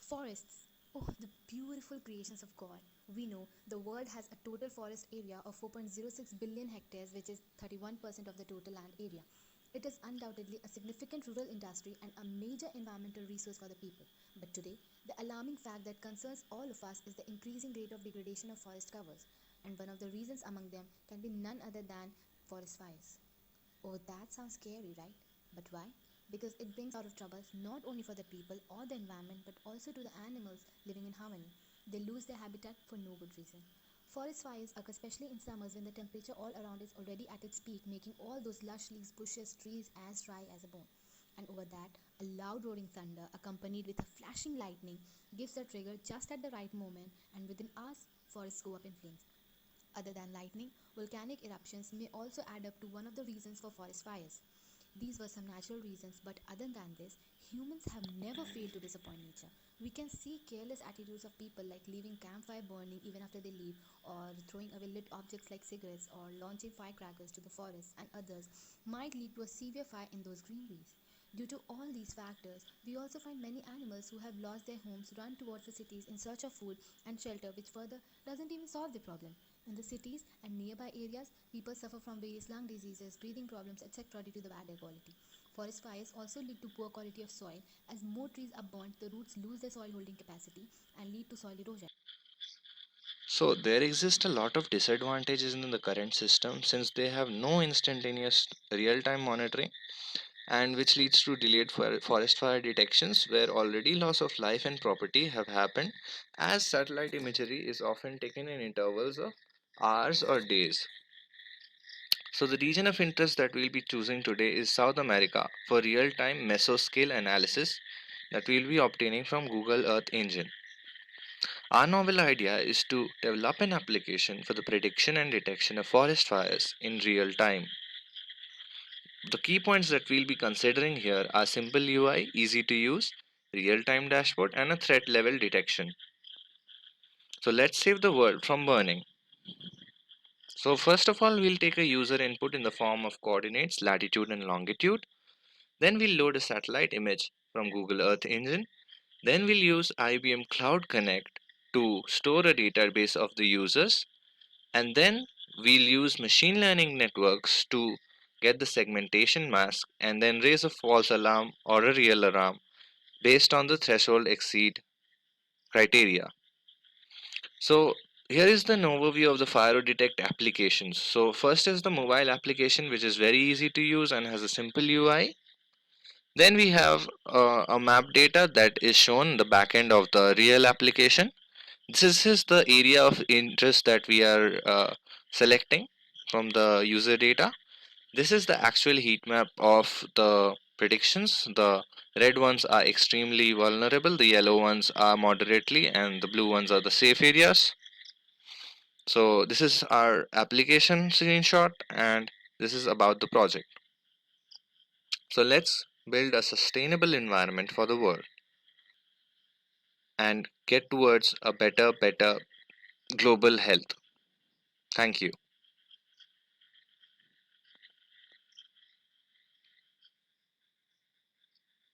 Forests. Oh, the beautiful creations of God. We know the world has a total forest area of 4.06 billion hectares, which is 31% of the total land area. It is undoubtedly a significant rural industry and a major environmental resource for the people. But today, the alarming fact that concerns all of us is the increasing rate of degradation of forest covers. And one of the reasons among them can be none other than forest fires. Oh, that sounds scary, right? But why? Because it brings out of troubles not only for the people or the environment but also to the animals living in harmony. They lose their habitat for no good reason. Forest fires occur especially in summers when the temperature all around is already at its peak, making all those lush leaves, bushes, trees as dry as a bone. And over that, a loud roaring thunder accompanied with a flashing lightning gives the trigger just at the right moment, and within hours, forests go up in flames. Other than lightning, volcanic eruptions may also add up to one of the reasons for forest fires. These were some natural reasons, but other than this, humans have never failed to disappoint nature. We can see careless attitudes of people like leaving campfire burning even after they leave, or throwing away lit objects like cigarettes, or launching firecrackers to the forest, and others might lead to a severe fire in those greeneries. Due to all these factors, we also find many animals who have lost their homes run towards the cities in search of food and shelter, which further doesn't even solve the problem. In the cities and nearby areas, people suffer from various lung diseases, breathing problems, etc. due to the bad air quality. Forest fires also lead to poor quality of soil. As more trees are burnt, the roots lose their soil holding capacity and lead to soil erosion. So there exist a lot of disadvantages in the current system since they have no instantaneous real-time monitoring, and which leads to delayed forest fire detections where already loss of life and property have happened, as satellite imagery is often taken in intervals of hours or days. So the region of interest that we'll be choosing today is South America for real-time mesoscale analysis that we'll be obtaining from Google Earth Engine. Our novel idea is to develop an application for the prediction and detection of forest fires in real time. The key points that we'll be considering here are simple UI, easy to use, real time dashboard, and a threat level detection. So let's save the world from burning. So first of all, we'll take a user input in the form of coordinates, latitude and longitude. Then we'll load a satellite image from Google Earth Engine. Then we'll use IBM Cloud Connect to store a database of the users, and then we'll use machine learning networks to get the segmentation mask and then raise a false alarm or a real alarm based on the threshold exceed criteria. So here is the overview of the fire detect applications. So first is the mobile application, which is very easy to use and has a simple UI. Then we have a map data that is shown the back end of the real application. This is the area of interest that we are selecting from the user data. This is the actual heat map of the predictions. The red ones are extremely vulnerable, the yellow ones are moderately, and the blue ones are the safe areas. So this is our application screenshot, and this is about the project. So let's build a sustainable environment for the world and get towards a better global health. Thank you.